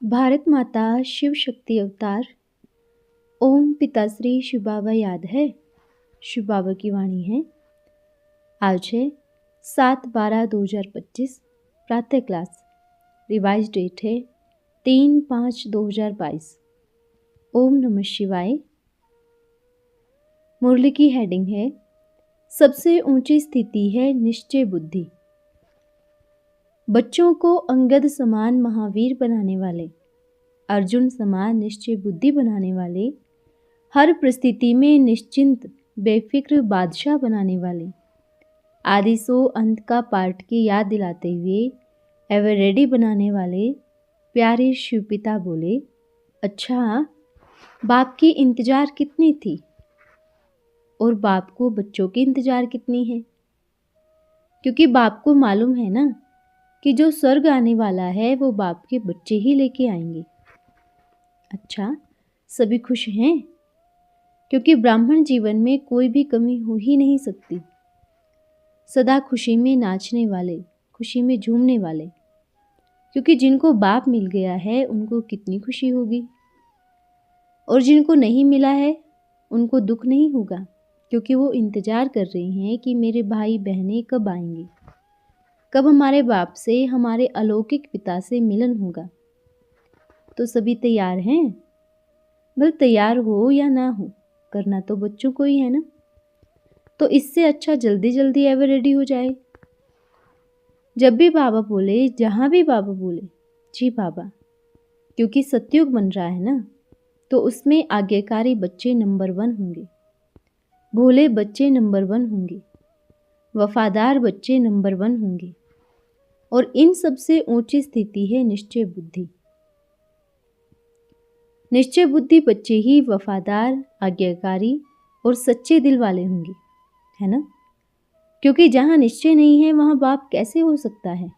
भारत माता शिव शक्ति अवतार। ओम पिताश्री शिव बाबा याद है। शिव बाबा की वाणी है। आज है 7/12/2025 प्रातः क्लास। रिवाइज डेट है 3/5/2022। ओम नमः शिवाय। मुरली की हेडिंग है सबसे ऊंची स्थिति है निश्चय बुद्धि। बच्चों को अंगद समान महावीर बनाने वाले, अर्जुन समान निश्चय बुद्धि बनाने वाले, हर परिस्थिति में निश्चिंत बेफिक्र बादशाह बनाने वाले, आदि सो अंत का पाठ की याद दिलाते हुए एवर रेडी बनाने वाले प्यारे शिवपिता बोले, अच्छा बाप की इंतजार कितनी थी और बाप को बच्चों की इंतजार कितनी है। क्योंकि बाप को मालूम है ना कि जो स्वर्ग आने वाला है वो बाप के बच्चे ही लेके आएंगे। अच्छा, सभी खुश हैं क्योंकि ब्राह्मण जीवन में कोई भी कमी हो ही नहीं सकती। सदा खुशी में नाचने वाले, खुशी में झूमने वाले, क्योंकि जिनको बाप मिल गया है उनको कितनी खुशी होगी, और जिनको नहीं मिला है उनको दुख नहीं होगा, क्योंकि वो इंतजार कर रहे हैं कि मेरे भाई बहनें कब आएंगे, कब हमारे बाप से, हमारे अलौकिक पिता से मिलन होगा। तो सभी तैयार हैं? भले तैयार हो या ना हो, करना तो बच्चों को ही है ना। तो इससे अच्छा जल्दी जल्दी एवर रेडी हो जाए। जब भी बाबा बोले, जहाँ भी बाबा बोले, जी बाबा, क्योंकि सतयुग बन रहा है ना, तो उसमें आज्ञाकारी बच्चे नंबर 1 होंगे, भोले बच्चे नंबर 1 होंगे, वफादार बच्चे नंबर 1 होंगे, और इन सबसे ऊंची स्थिति है निश्चय बुद्धि। निश्चय बुद्धि बच्चे ही वफादार, आज्ञाकारी और सच्चे दिल वाले होंगे, है ना। क्योंकि जहाँ निश्चय नहीं है वहाँ बाप कैसे हो सकता है।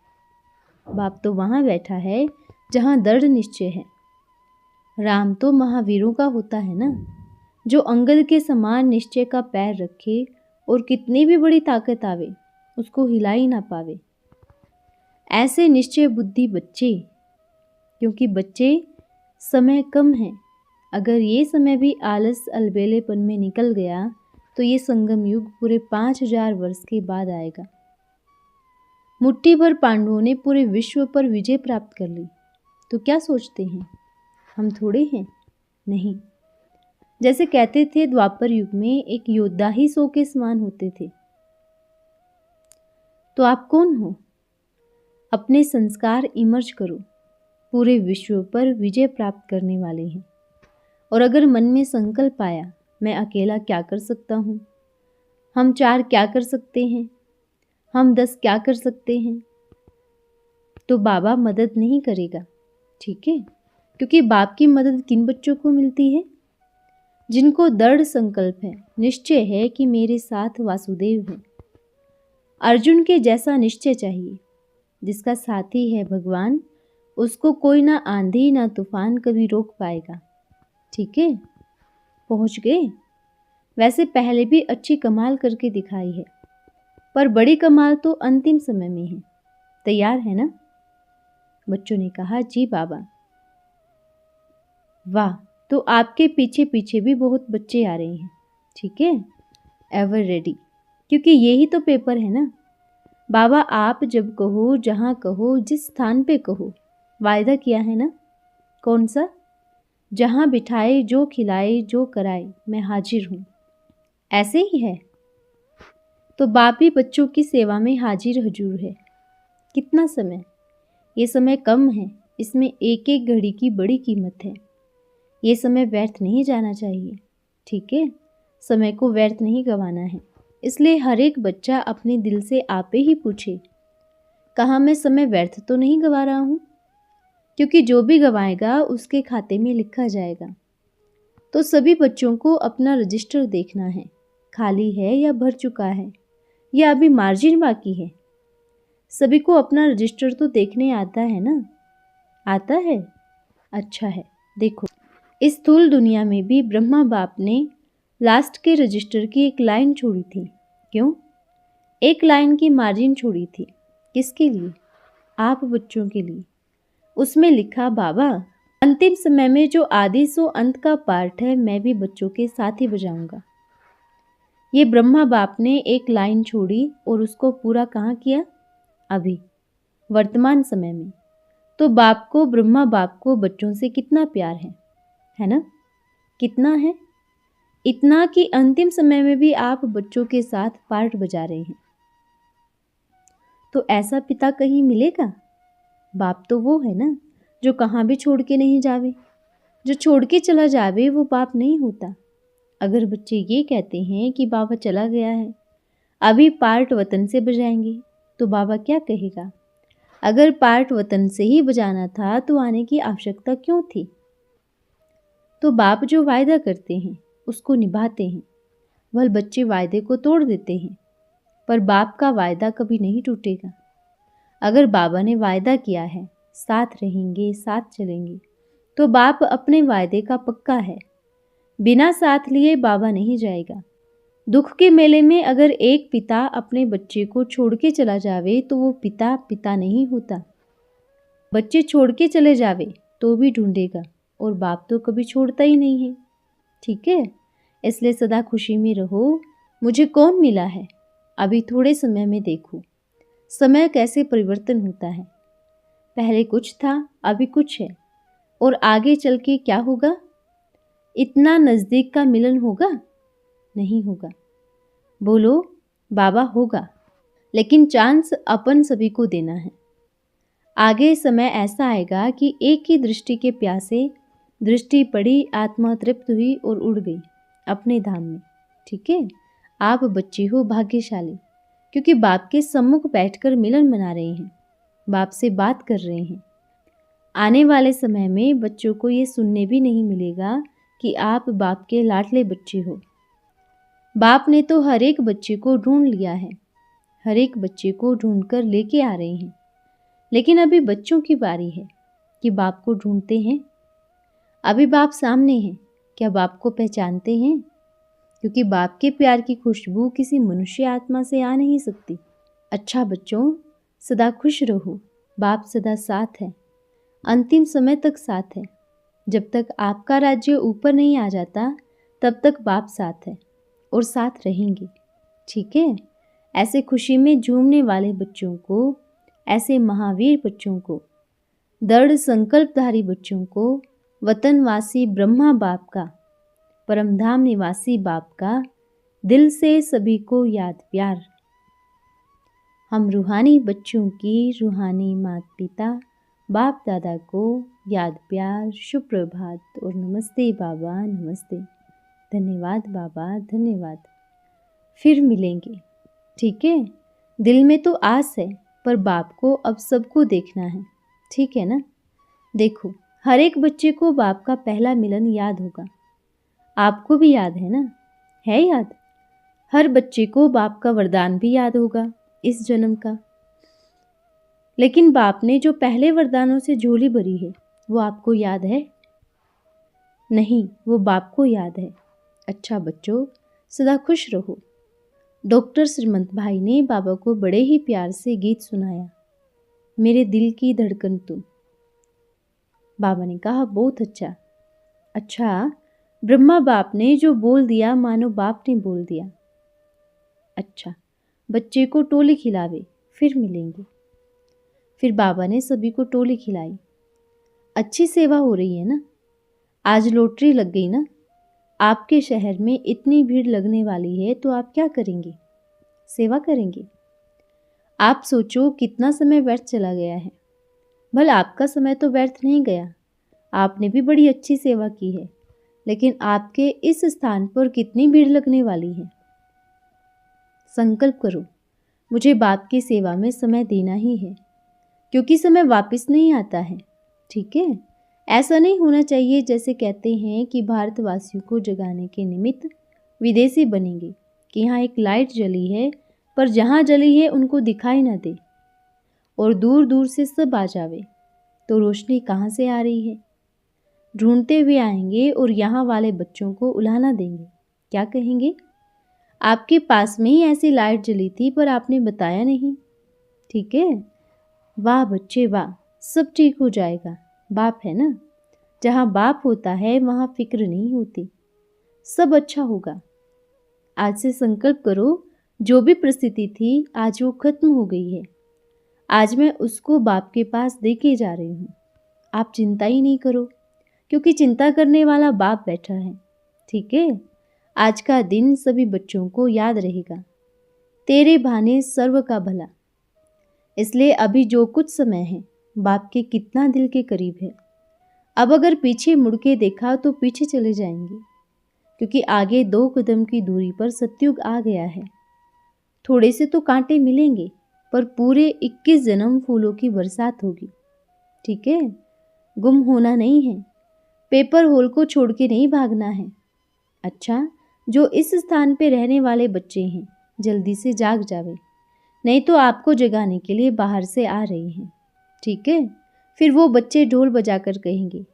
बाप तो वहाँ बैठा है जहाँ दृढ़ निश्चय है। राम तो महावीरों का होता है ना, जो अंगद के समान निश्चय का पैर रखे और कितनी भी बड़ी ताकत आवे उसको हिला ही ना पावे। ऐसे निश्चय बुद्धि बच्चे, क्योंकि बच्चे समय कम है। अगर ये समय भी आलस अलबेलेपन में निकल गया तो ये संगम युग पूरे 5000 वर्ष के बाद आएगा। मुट्ठी भर पांडवों ने पूरे विश्व पर विजय प्राप्त कर ली, तो क्या सोचते हैं हम थोड़े हैं? नहीं। जैसे कहते थे द्वापर युग में एक योद्धा ही 100 के समान होते थे। तो आप कौन हो? अपने संस्कार इमर्ज करो, पूरे विश्व पर विजय प्राप्त करने वाले हैं। और अगर मन में संकल्प आया, मैं अकेला क्या कर सकता हूँ, हम 4 क्या कर सकते हैं, हम 10 क्या कर सकते हैं, तो बाबा मदद नहीं करेगा। ठीक है, क्योंकि बाप की मदद किन बच्चों को मिलती है? जिनको दृढ़ संकल्प है, निश्चय है कि मेरे साथ वासुदेव है। अर्जुन के जैसा निश्चय चाहिए। जिसका साथी है भगवान, उसको कोई ना आंधी ना तूफान कभी रोक पाएगा। ठीक है, पहुंच गए। वैसे पहले भी अच्छी कमाल करके दिखाई है, पर बड़ी कमाल तो अंतिम समय में है। तैयार है ना? बच्चों ने कहा, जी बाबा। वाह, तो आपके पीछे पीछे भी बहुत बच्चे आ रहे हैं। ठीक है, एवर रेडी, क्योंकि यही तो पेपर है ना। बाबा आप जब कहो, जहाँ कहो, जिस स्थान पे कहो, वायदा किया है ना। कौन सा? जहाँ बिठाए, जो खिलाए, जो कराए, मैं हाजिर हूँ। ऐसे ही है। तो बाप भी बच्चों की सेवा में हाजिर हजूर है। कितना समय? ये समय कम है, इसमें एक एक घड़ी की बड़ी कीमत है। ये समय व्यर्थ नहीं जाना चाहिए। ठीक है, समय को व्यर्थ नहीं गंवाना है। इसलिए हर एक बच्चा अपने दिल से आपे ही पूछे, कहाँ मैं समय व्यर्थ तो नहीं गंवा रहा हूँ? क्योंकि जो भी गंवाएगा उसके खाते में लिखा जाएगा। तो सभी बच्चों को अपना रजिस्टर देखना है, खाली है या भर चुका है, या अभी मार्जिन बाकी है। सभी को अपना रजिस्टर तो देखने आता है ना? आता है? अच्छा है। देखो, इस स्थूल दुनिया में भी ब्रह्मा बाप ने लास्ट के रजिस्टर की एक लाइन छोड़ी थी। क्यों? एक लाइन की मार्जिन छोड़ी थी। किसके लिए? आप बच्चों के लिए। उसमें लिखा, बाबा अंतिम समय में जो आदि सो अंत का पार्ट है, मैं भी बच्चों के साथ ही बजाऊंगा। ये ब्रह्मा बाप ने एक लाइन छोड़ी और उसको पूरा कहाँ किया? अभी वर्तमान समय में। तो बाप को, ब्रह्मा बाप को बच्चों से कितना प्यार है ना? कितना है? इतना कि अंतिम समय में भी आप बच्चों के साथ पार्ट बजा रहे हैं। तो ऐसा पिता कहीं मिलेगा? बाप तो वो है ना जो कहाँ भी छोड़ के नहीं जावे। जो छोड़ के चला जावे वो बाप नहीं होता। अगर बच्चे ये कहते हैं कि बाबा चला गया है, अभी पार्ट वतन से बजाएंगे, तो बाबा क्या कहेगा? अगर पार्ट वतन से ही बजाना था तो आने की आवश्यकता क्यों थी? तो बाप जो वायदा करते हैं उसको निभाते हैं। वह बच्चे वायदे को तोड़ देते हैं, पर बाप का वायदा कभी नहीं टूटेगा। अगर बाबा ने वायदा किया है साथ रहेंगे, साथ चलेंगे, तो बाप अपने वायदे का पक्का है। बिना साथ लिए बाबा नहीं जाएगा। दुख के मेले में अगर एक पिता अपने बच्चे को छोड़ के चला जावे तो वो पिता पिता नहीं होता। बच्चे छोड़ के चले जावे तो भी ढूंढेगा, और बाप तो कभी छोड़ता ही नहीं है। ठीक है, इसलिए सदा खुशी में रहो। मुझे कौन मिला है, अभी थोड़े समय में देखो समय कैसे परिवर्तन होता है। पहले कुछ था, अभी कुछ है, और आगे चल के क्या होगा? इतना नज़दीक का मिलन होगा? नहीं होगा। बोलो, बाबा होगा, लेकिन चांस अपन सभी को देना है। आगे समय ऐसा आएगा कि एक ही दृष्टि के प्यासे दृष्टि पड़ी, आत्मा तृप्त हुई और उड़ गई अपने धाम में। ठीक है, आप बच्चे हो भाग्यशाली, क्योंकि बाप के सम्मुख बैठकर मिलन मना रहे हैं, बाप से बात कर रहे हैं। आने वाले समय में बच्चों को ये सुनने भी नहीं मिलेगा कि आप बाप के लाडले बच्चे हो। बाप ने तो हर एक बच्चे को ढूंढ लिया है, हर एक बच्चे को ढूंढ कर लेके आ रहे हैं। लेकिन अभी बच्चों की बारी है कि बाप को ढूंढते हैं। अभी बाप सामने हैं, क्या बाप को पहचानते हैं? क्योंकि बाप के प्यार की खुशबू किसी मनुष्य आत्मा से आ नहीं सकती। अच्छा बच्चों, सदा खुश रहो। बाप सदा साथ है, अंतिम समय तक साथ है। जब तक आपका राज्य ऊपर नहीं आ जाता तब तक बाप साथ है और साथ रहेंगे। ठीक है, ऐसे खुशी में झूमने वाले बच्चों को, ऐसे महावीर बच्चों को, दृढ़ संकल्पधारी बच्चों को, वतनवासी ब्रह्मा बाप का, परमधाम निवासी बाप का दिल से सभी को याद प्यार। हम रूहानी बच्चों की रूहानी माता पिता बाप दादा को याद प्यार, सुप्रभात और नमस्ते बाबा, नमस्ते। धन्यवाद बाबा, धन्यवाद। फिर मिलेंगे। ठीक है, दिल में तो आस है, पर बाप को अब सबको देखना है। ठीक है ना? देखो, हर एक बच्चे को बाप का पहला मिलन याद होगा। आपको भी याद है ना? है याद? हर बच्चे को बाप का वरदान भी याद होगा इस जन्म का। लेकिन बाप ने जो पहले वरदानों से झोली भरी है वो आपको याद है? नहीं, वो बाप को याद है। अच्छा बच्चों, सदा खुश रहो। डॉक्टर श्रीमंत भाई ने बाबा को बड़े ही प्यार से गीत सुनाया, मेरे दिल की धड़कन तुम। बाबा ने कहा बहुत अच्छा। अच्छा, ब्रह्मा बाप ने जो बोल दिया मानो बाप ने बोल दिया। अच्छा, बच्चे को टोली खिलावे, फिर मिलेंगे। फिर बाबा ने सभी को टोली खिलाई। अच्छी सेवा हो रही है ना? आज लॉटरी लग गई ना? आपके शहर में इतनी भीड़ लगने वाली है तो आप क्या करेंगे? सेवा करेंगे। आप सोचो कितना समय व्यर्थ चला गया है। भला आपका समय तो व्यर्थ नहीं गया, आपने भी बड़ी अच्छी सेवा की है, लेकिन आपके इस स्थान पर कितनी भीड़ लगने वाली है। संकल्प करो, मुझे बाप की सेवा में समय देना ही है, क्योंकि समय वापस नहीं आता है। ठीक है, ऐसा नहीं होना चाहिए जैसे कहते हैं कि भारतवासियों को जगाने के निमित्त विदेशी बनेंगे कि यहाँ एक लाइट जली है, पर जहाँ जली है उनको दिखाई ना दे और दूर दूर से सब आ जावे, तो रोशनी कहाँ से आ रही है? ढूंढते हुए आएंगे और यहाँ वाले बच्चों को उलाहना देंगे। क्या कहेंगे? आपके पास में ही ऐसी लाइट जली थी पर आपने बताया नहीं। ठीक है, वाह बच्चे वाह, सब ठीक हो जाएगा। बाप है ना? जहाँ बाप होता है वहाँ फिक्र नहीं होती, सब अच्छा होगा। आज से संकल्प करो, जो भी परिस्थिति थी आज वो खत्म हो गई है। आज मैं उसको बाप के पास दे के जा रही हूँ। आप चिंता ही नहीं करो, क्योंकि चिंता करने वाला बाप बैठा है। ठीक है, आज का दिन सभी बच्चों को याद रहेगा। तेरे भाने सर्व का भला। इसलिए अभी जो कुछ समय है बाप के कितना दिल के करीब है। अब अगर पीछे मुड़ के देखा तो पीछे चले जाएंगे, क्योंकि आगे 2 कदम की दूरी पर सतयुग आ गया है। थोड़े से तो कांटे मिलेंगे, पर पूरे 21 जन्म फूलों की बरसात होगी। ठीक है, गुम होना नहीं है, पेपर होल को छोड़ के नहीं भागना है। अच्छा, जो इस स्थान पे रहने वाले बच्चे हैं जल्दी से जाग जावे, नहीं तो आपको जगाने के लिए बाहर से आ रही हैं। ठीक है, फिर वो बच्चे ढोल बजाकर कहेंगे,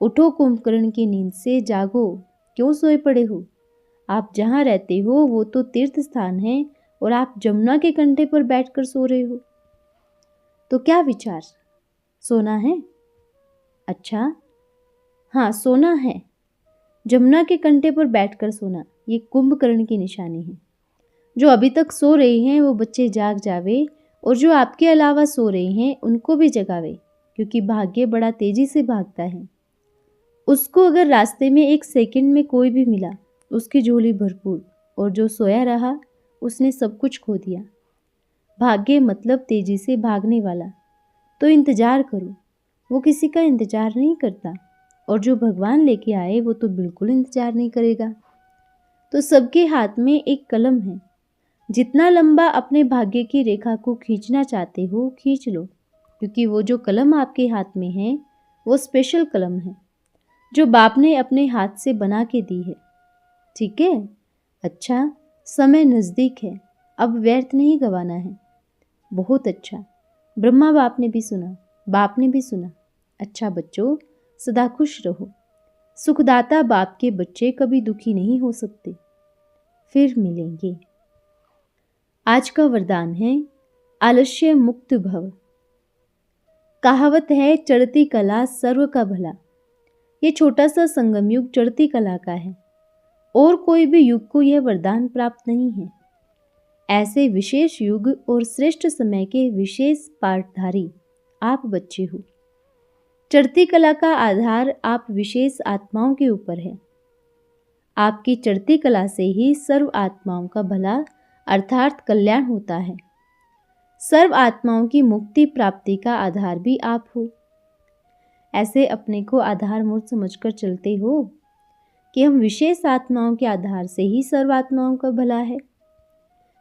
उठो कुंभकर्ण की नींद से, जागो, क्यों सोए पड़े हो। आप जहाँ रहते हो वो तो तीर्थ स्थान है और आप जमुना के कंढे पर बैठकर सो रहे हो। तो क्या विचार, सोना है? अच्छा हाँ, सोना है। जमुना के कंढे पर बैठकर सोना, ये कुंभकर्ण की निशानी है। जो अभी तक सो रहे हैं वो बच्चे जाग जावे, और जो आपके अलावा सो रहे हैं उनको भी जगावे, क्योंकि भाग्य बड़ा तेजी से भागता है। उसको अगर रास्ते में 1 सेकंड में कोई भी मिला, उसकी झोली भरपूर, और जो सोया रहा उसने सब कुछ खो दिया। भाग्य मतलब तेजी से भागने वाला। तो इंतजार करो, वो किसी का इंतजार नहीं करता, और जो भगवान लेके आए वो तो बिल्कुल इंतजार नहीं करेगा। तो सबके हाथ में एक कलम है, जितना लंबा अपने भाग्य की रेखा को खींचना चाहते हो खींच लो, क्योंकि वो जो कलम आपके हाथ में है वो स्पेशल कलम है, जो बाप ने अपने हाथ से बना के दी है। ठीक है, अच्छा, समय नज़दीक है, अब व्यर्थ नहीं गंवाना है। बहुत अच्छा, ब्रह्मा बाप ने भी सुना, बाप ने भी सुना। अच्छा बच्चों, सदा खुश रहो। सुखदाता बाप के बच्चे कभी दुखी नहीं हो सकते। फिर मिलेंगे। आज का वरदान है आलस्य मुक्त भव। कहावत है, चढ़ती कला सर्व का भला। ये छोटा सा संगम युग चढ़ती कला का है, और कोई भी युग को यह वरदान प्राप्त नहीं है। ऐसे विशेष युग और श्रेष्ठ समय के विशेष पाठधारी आप बच्चे हो। चढ़ती कला का आधार आप विशेष आत्माओं के ऊपर है। आपकी चढ़ती कला से ही सर्व आत्माओं का भला अर्थात कल्याण होता है। सर्व आत्माओं की मुक्ति प्राप्ति का आधार भी आप हो। ऐसे अपने को आधार मूर्त समझकर चलते हो कि हम विशेष आत्माओं के आधार से ही सर्व आत्माओं का भला है।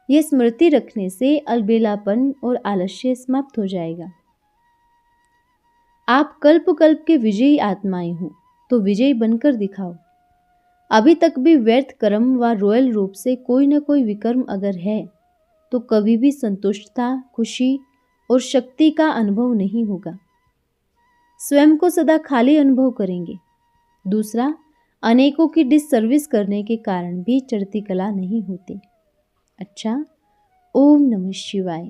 यह स्मृति रखने से अलबेलापन और आलस्य समाप्त हो जाएगा। आप कल्प कल्प के विजयी आत्माएं हो, तो विजयी बनकर दिखाओ। अभी तक भी व्यर्थ कर्म व रॉयल रूप से कोई न कोई विकर्म अगर है, तो कभी भी संतुष्टता, खुशी और शक्ति का अनुभव नहीं होगा। स्वयं को सदा खाली अनुभव करेंगे। दूसरा, अनेकों की डिससर्विस करने के कारण भी चढ़ती कला नहीं होती। अच्छा, ओम नमः शिवाय।